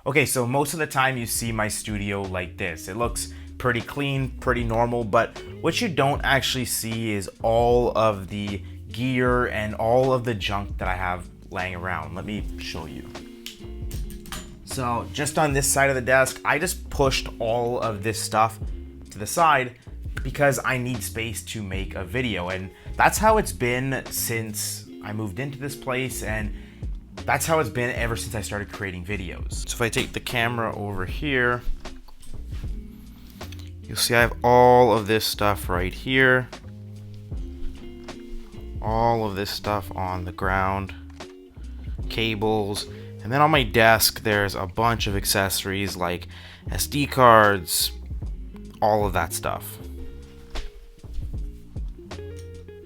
Okay, so most of the time you see my studio like this. It looks pretty clean, pretty normal, but what you don't actually see is all of the gear and all of the junk that I have laying around. Let me show you. So just on this side of the desk, I just pushed all of this stuff to the side because I need space to make a video. And that's how it's been since I moved into this place, and that's how it's been ever since I started creating videos. So if I take the camera over here, you'll see I have all of this stuff right here. All of this stuff on the ground, cables, and then on my desk there's a bunch of accessories like SD cards, all of that stuff.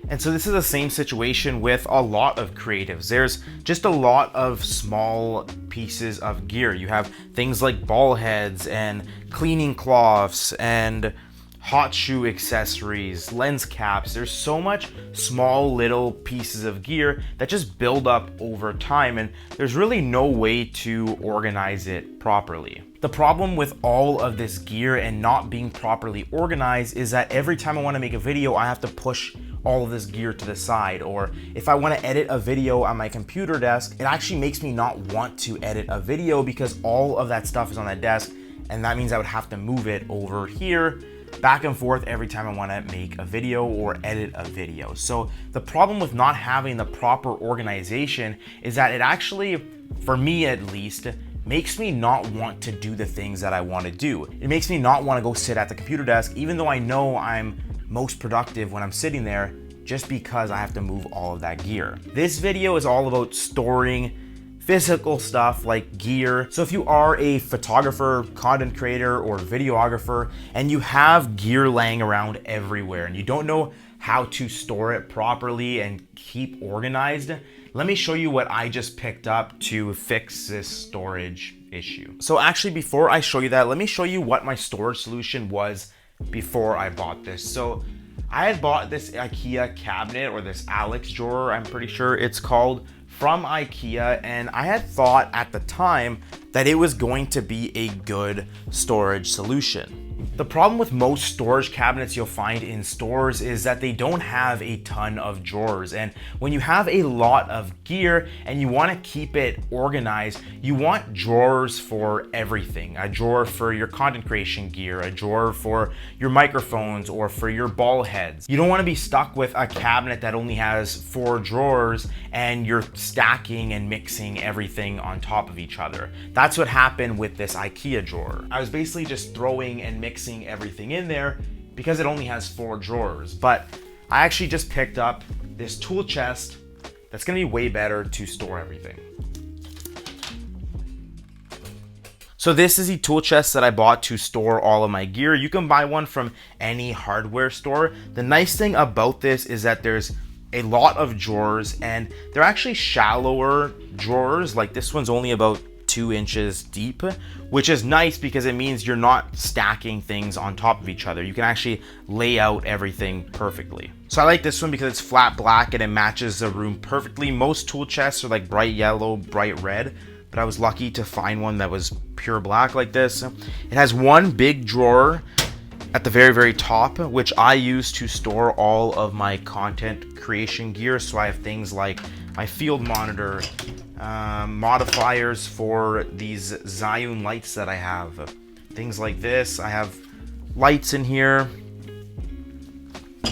And so this is the same situation with a lot of creatives. There's just a lot of small pieces of gear. You have things like ball heads and cleaning cloths and hot shoe accessories, lens caps. There's so much small little pieces of gear that just build up over time, and there's really no way to organize it properly. The problem with all of this gear and not being properly organized is that every time I want to make a video, I have to push all of this gear to the side. Or if I want to edit a video on my computer desk, it actually makes me not want to edit a video because all of that stuff is on that desk, and that means I would have to move it over here back and forth every time I want to make a video or edit a video. So the problem with not having the proper organization is that it actually, for me at least, makes me not want to do the things that I want to do. It makes me not want to go sit at the computer desk, even though I know I'm most productive when I'm sitting there, just because I have to move all of that gear. This video is all about storing physical stuff like gear. So if you are a photographer, content creator, or videographer, and you have gear laying around everywhere and you don't know how to store it properly and keep organized, let me show you what I just picked up to fix this storage issue. So actually, before I show you that, let me show you what my storage solution was before I bought this. So I had bought this IKEA cabinet, or this Alex drawer, I'm pretty sure it's called, from IKEA, and I had thought at the time that it was going to be a good storage solution. The problem with most storage cabinets you'll find in stores is that they don't have a ton of drawers, and when you have a lot of gear and you want to keep it organized, you want drawers for everything. A drawer for your content creation gear, a drawer for your microphones or for your ball heads. You don't want to be stuck with a cabinet that only has 4 drawers and you're stacking and mixing everything on top of each other. That's what happened with this IKEA drawer. I was basically just throwing and mixing everything in there because it only has 4 drawers. But I actually just picked up this tool chest that's gonna be way better to store everything. So this is the tool chest that I bought to store all of my gear. You can buy one from any hardware store. The nice thing about this is that there's a lot of drawers, and they're actually shallower drawers. Like this one's only about 2 inches deep, which is nice because it means you're not stacking things on top of each other. You can actually lay out everything perfectly. So I like this one because it's flat black and it matches the room perfectly. Most tool chests are like bright yellow, bright red, but I was lucky to find one that was pure black like this. It has one big drawer at the very, very top, which I use to store all of my content creation gear. So I have things like my field monitor, modifiers for these Zhiyun lights that I have, things like this. I have lights in here.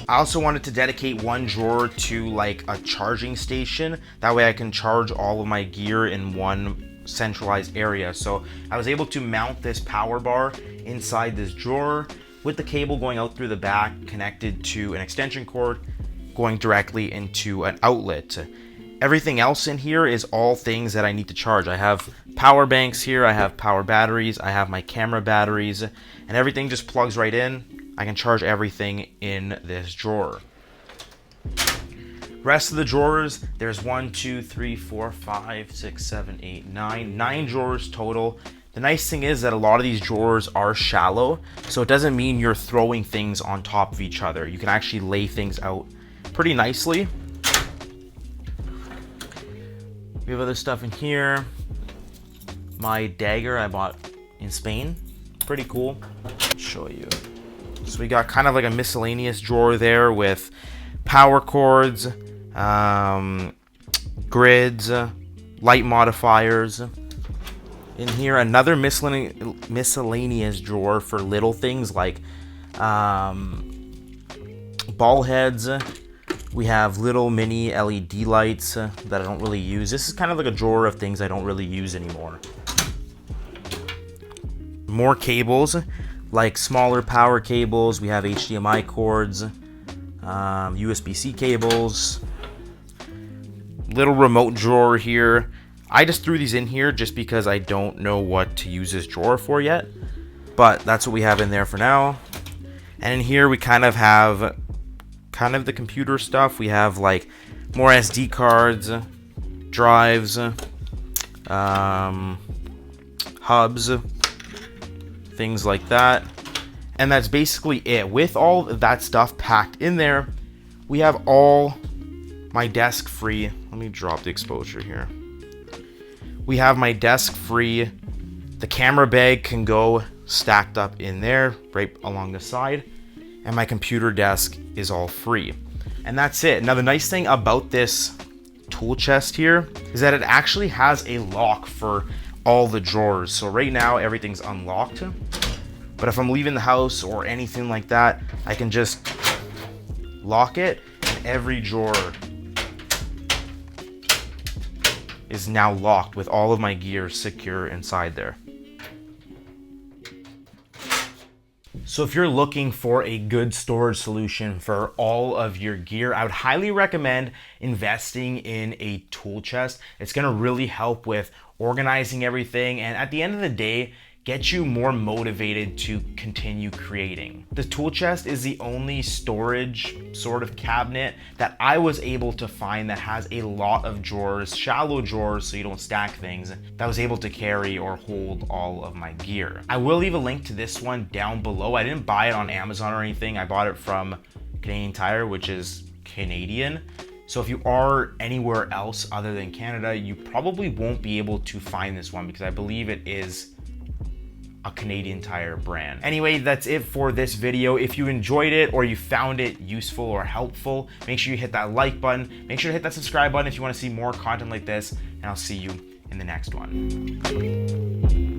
I also wanted to dedicate one drawer to like a charging station. That way I can charge all of my gear in one centralized area. So I was able to mount this power bar inside this drawer with the cable going out through the back, connected to an extension cord going directly into an outlet. Everything else in here is all things that I need to charge. I have power banks here, I have power batteries, I have my camera batteries, and everything just plugs right in. I can charge everything in this drawer. Rest of the drawers, there's 1, 2, 3, 4, 5, 6, 7, 8, 9 drawers total. The nice thing is that a lot of these drawers are shallow, so it doesn't mean you're throwing things on top of each other. You can actually lay things out pretty nicely. We have other stuff in here. my dagger I bought in Spain. Pretty cool. I'll show you. So we got kind of like a miscellaneous drawer there with power cords, grids, light modifiers. In here, another miscellaneous drawer for little things like ball heads. We have little mini LED lights that I don't really use. This is kind of like a drawer of things I don't really use anymore. More cables, like smaller power cables. We have HDMI cords, USB-C cables. Little remote drawer here. I just threw these in here just because I don't know what to use this drawer for yet. But that's what we have in there for now. And in here we kind of have the computer stuff. We have like more SD cards, drives, hubs, things like that. And that's basically it. With all of that stuff packed in there, we have all my desk free. Let me drop the exposure here. We have my desk free. The camera bag can go stacked up in there right along the side. And my computer desk is all free. And that's it. Now the nice thing about this tool chest here is that it actually has a lock for all the drawers. So right now everything's unlocked. But if I'm leaving the house or anything like that, I can just lock it and every drawer is now locked with all of my gear secure inside there. So if you're looking for a good storage solution for all of your gear, I would highly recommend investing in a tool chest. It's gonna really help with organizing everything, and at the end of the day, get you more motivated to continue creating. The tool chest is the only storage sort of cabinet that I was able to find that has a lot of drawers, shallow drawers so you don't stack things, that was able to carry or hold all of my gear. I will leave a link to this one down below. I didn't buy it on Amazon or anything. I bought it from Canadian Tire, which is Canadian. So if you are anywhere else other than Canada, you probably won't be able to find this one because I believe it is a Canadian Tire brand. Anyway, that's it for this video. If you enjoyed it or you found it useful or helpful, make sure you hit that like button. Make sure to hit that subscribe button if you want to see more content like this, and I'll see you in the next one.